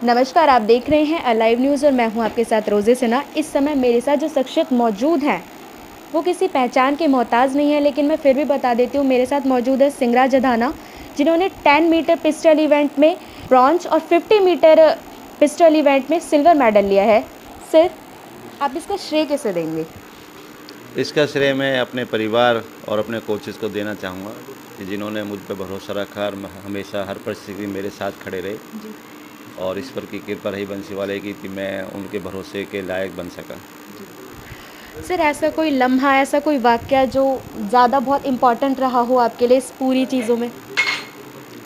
नमस्कार, आप देख रहे हैं अलाइव न्यूज़ और मैं हूं आपके साथ रोज़े सिन्हा। इस समय मेरे साथ जो शख्सियत मौजूद हैं, वो किसी पहचान के मोहताज नहीं है, लेकिन मैं फिर भी बता देती हूँ। मेरे साथ मौजूद है सिंगराज अधाना, जिन्होंने 10 मीटर पिस्टल इवेंट में ब्रॉन्ज और 50 मीटर पिस्टल इवेंट में सिल्वर मेडल लिया है। सर, आप इसका श्रेय किसे देंगे? इसका श्रेय मैं अपने परिवार और अपने कोचेज़ को देना चाहूँगा कि जिन्होंने मुझ पे भरोसा रखा और हमेशा हर परिस्थिति में मेरे साथ खड़े रहे। जी। और ईश्वर की कृपा रही बंसीवाले की कि मैं उनके भरोसे के लायक बन सका। सर, ऐसा कोई लम्हा, ऐसा कोई वाक़या जो ज़्यादा बहुत इम्पोर्टेंट रहा हो आपके लिए इस पूरी चीज़ों में?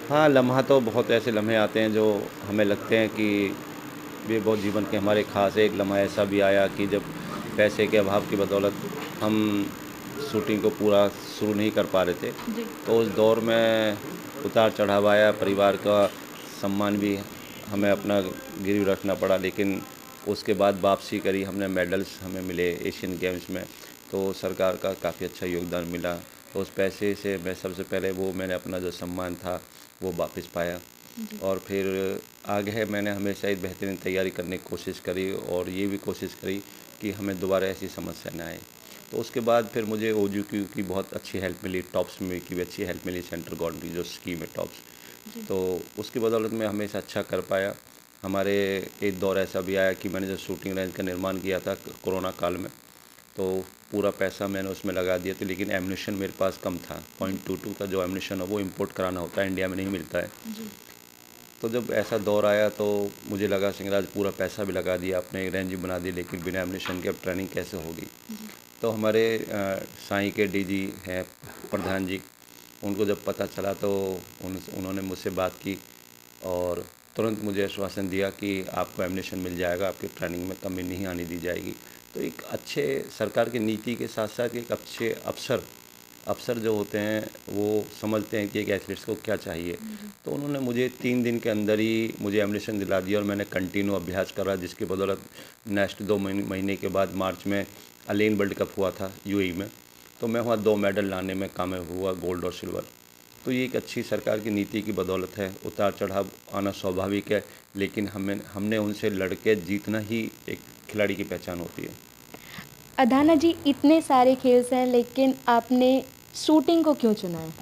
हाँ, लम्हा तो बहुत ऐसे लम्हे आते हैं जो हमें लगते हैं कि ये बहुत जीवन के हमारे ख़ास है। एक लम्हा ऐसा भी आया कि जब पैसे के अभाव की बदौलत हम शूटिंग को पूरा शुरू नहीं कर पा रहे थे, जी। तो उस दौर में उतार चढ़ाव आया, परिवार का सम्मान भी हमें अपना गिरवी रखना पड़ा, लेकिन उसके बाद वापसी करी हमने, मेडल्स हमें मिले एशियन गेम्स में, तो सरकार का काफ़ी अच्छा योगदान मिला। तो उस पैसे से मैं सबसे पहले मैंने अपना जो सम्मान था वो वापस पाया। और फिर आगे है, मैंने हमेशा एक बेहतरीन तैयारी करने की कोशिश करी और ये भी कोशिश करी कि हमें दोबारा ऐसी समस्या न आए। तो उसके बाद फिर मुझे OJQ की बहुत अच्छी हेल्प मिली, टॉप्स में की भी अच्छी हेल्प मिली, सेंट्रल गवर्नमेंट की जो स्कीम है टॉप्स। तो उसकी बदौलत मैं हमेशा अच्छा कर पाया। हमारे एक दौर ऐसा भी आया कि मैंने जो शूटिंग रेंज का निर्माण किया था कोरोना काल में, तो पूरा पैसा मैंने उसमें लगा दिया था, लेकिन एम्यूनेशन मेरे पास कम था। 0.22 का जो एम्यूनेशन है वो इंपोर्ट कराना होता है, इंडिया में नहीं मिलता है। तो जब ऐसा दौर आया तो मुझे लगा सिंगराज पूरा पैसा भी लगा दिया, आपने एक रेंज भी बना दी, लेकिन बिना एम्यूनेशन के अब ट्रेनिंग कैसे होगी। तो हमारे साई के DG हैं प्रधान जी, उनको जब पता चला तो उन्होंने मुझसे बात की और तुरंत मुझे आश्वासन दिया कि आपको एम्यूनेशन मिल जाएगा, आपकी ट्रेनिंग में कमी नहीं आने दी जाएगी। तो एक अच्छे सरकार की नीति के साथ साथ एक अच्छे अफसर जो होते हैं वो समझते हैं कि एक एथलीट्स को क्या चाहिए। तो उन्होंने मुझे 3 दिन के अंदर ही मुझे एम्यूनेशन दिला दिया और मैंने कंटिन्यू अभ्यास करा, जिसकी बदौलत नेक्स्ट 2 महीने के बाद मार्च में अलेन वर्ल्ड कप हुआ था UAE में, तो मैं वहाँ 2 मेडल लाने में कामयाब हुआ, गोल्ड और सिल्वर। तो ये एक अच्छी सरकार की नीति की बदौलत है। उतार चढ़ाव आना स्वाभाविक है, लेकिन हमने उनसे लड़के जीतना ही एक खिलाड़ी की पहचान होती है। अधाना जी, इतने सारे खेल्स हैं, लेकिन आपने शूटिंग को क्यों चुना है?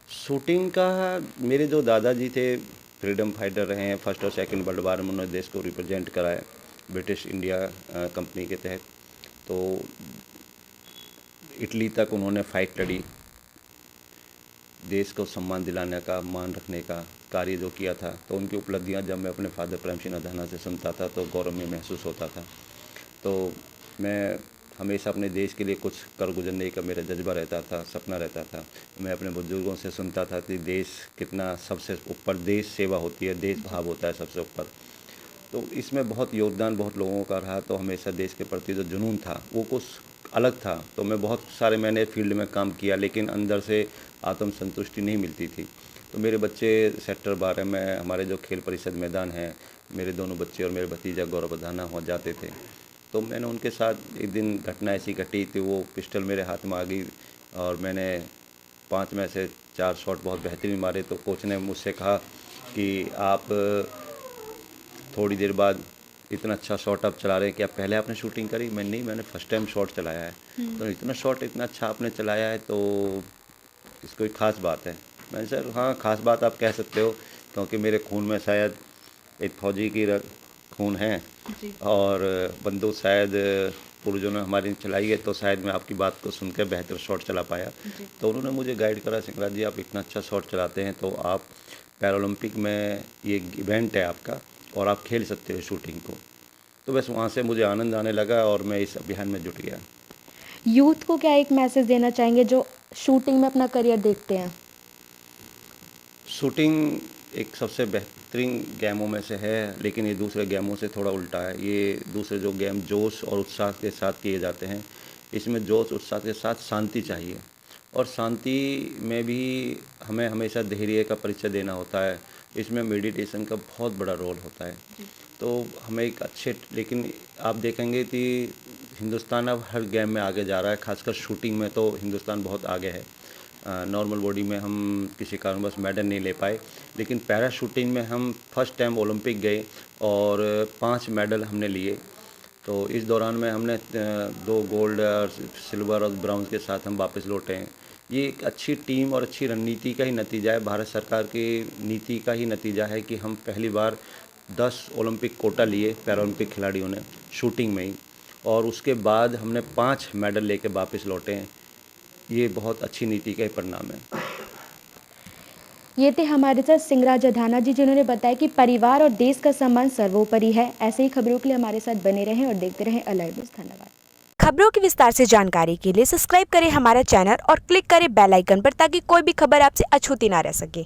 शूटिंग का, मेरे जो दादाजी थे फ्रीडम फाइटर रहे हैं, फर्स्ट और सेकंड वर्ल्ड वार में उन्होंने देश को रिप्रेजेंट कराया ब्रिटिश इंडिया कंपनी के तहत। तो इटली तक उन्होंने फ़ाइट लड़ी, देश को सम्मान दिलाने का, मान रखने का कार्य जो किया था। तो उनकी उपलब्धियां जब मैं अपने फादर प्रेम सिंह अधाना से सुनता था तो गौरव में महसूस होता था। तो मैं हमेशा अपने देश के लिए कुछ कर गुजरने का मेरा जज्बा रहता था, सपना रहता था। मैं अपने बुजुर्गों से सुनता था कि देश कितना सबसे ऊपर, देश सेवा होती है, देश भाव होता है सबसे ऊपर। तो इसमें बहुत योगदान बहुत लोगों का रहा। तो हमेशा देश के प्रति जो जुनून था वो कुछ अलग था। तो मैं बहुत सारे मैंने फील्ड में काम किया, लेकिन अंदर से आत्म संतुष्टि नहीं मिलती थी। तो मेरे बच्चे सेक्टर 12 में हमारे जो खेल परिषद मैदान है, मेरे दोनों बच्चे और मेरे भतीजा गौरव अधाना हो जाते थे। तो मैंने उनके साथ एक दिन घटना ऐसी घटी थी, वो पिस्टल मेरे हाथ में आ गई और मैंने 5 में से 4 शॉट बहुत बेहतरीन मारे। तो कोच ने मुझसे कहा कि आप थोड़ी देर बाद इतना अच्छा शॉट आप चला रहे हैं कि आप पहले आपने शूटिंग करी। मैं नहीं, मैंने फर्स्ट टाइम शॉट चलाया है। तो इतना शॉट इतना अच्छा आपने चलाया है तो इसको एक ख़ास बात है। मैंने, सर हाँ ख़ास बात आप कह सकते हो, क्योंकि मेरे खून में शायद एक फौजी की खून है जी। और बंदूक शायद पूर्वजों ने हमारी चलाई है, तो शायद मैं आपकी बात को सुनकर बेहतर शॉट चला पाया। जी। तो उन्होंने मुझे गाइड करा, सिंगराज जी आप इतना अच्छा शॉट चलाते हैं तो आप पैरालंपिक में ये इवेंट है आपका और आप खेल सकते हो शूटिंग को। तो बस वहाँ से मुझे आनंद आने लगा और मैं इस अभियान में जुट गया। यूथ को क्या एक मैसेज देना चाहेंगे जो शूटिंग में अपना करियर देखते हैं? शूटिंग एक सबसे बेहतरीन गेमों में से है, लेकिन ये दूसरे गेमों से थोड़ा उल्टा है। ये दूसरे जो गेम जोश और उत्साह के साथ किए जाते हैं, इसमें जोश उत्साह के साथ शांति चाहिए और शांति में भी हमें हमेशा धैर्य का परिचय देना होता है। इसमें मेडिटेशन का बहुत बड़ा रोल होता है। तो हमें एक अच्छे, लेकिन आप देखेंगे कि हिंदुस्तान अब हर गेम में आगे जा रहा है, खासकर शूटिंग में तो हिंदुस्तान बहुत आगे है। नॉर्मल बॉडी में हम किसी कारणवश मेडल नहीं ले पाए, लेकिन पैरा शूटिंग में हम फर्स्ट टाइम ओलंपिक गए और 5 मेडल हमने लिए। तो इस दौरान में हमने 2 गोल्ड और सिल्वर और ब्राउन के साथ हम वापस लौटे हैं। ये एक अच्छी टीम और अच्छी रणनीति का ही नतीजा है, भारत सरकार की नीति का ही नतीजा है कि हम पहली बार 10 ओलंपिक कोटा लिए पैरालंपिक खिलाड़ियों ने शूटिंग में ही, और उसके बाद हमने 5 मेडल लेके वापस लौटे हैं। ये बहुत अच्छी नीति का ही परिणाम है। ये थे हमारे साथ सिंगराज अधाना जी, जिन्होंने बताया कि परिवार और देश का सम्मान सर्वोपरि है। ऐसे ही खबरों के लिए हमारे साथ बने रहें और देखते रहें अलाइव न्यूज़। धन्यवाद। खबरों की विस्तार से जानकारी के लिए सब्सक्राइब करें हमारा चैनल और क्लिक करें बेल आइकन पर, ताकि कोई भी खबर आपसे अछूती ना रह सके।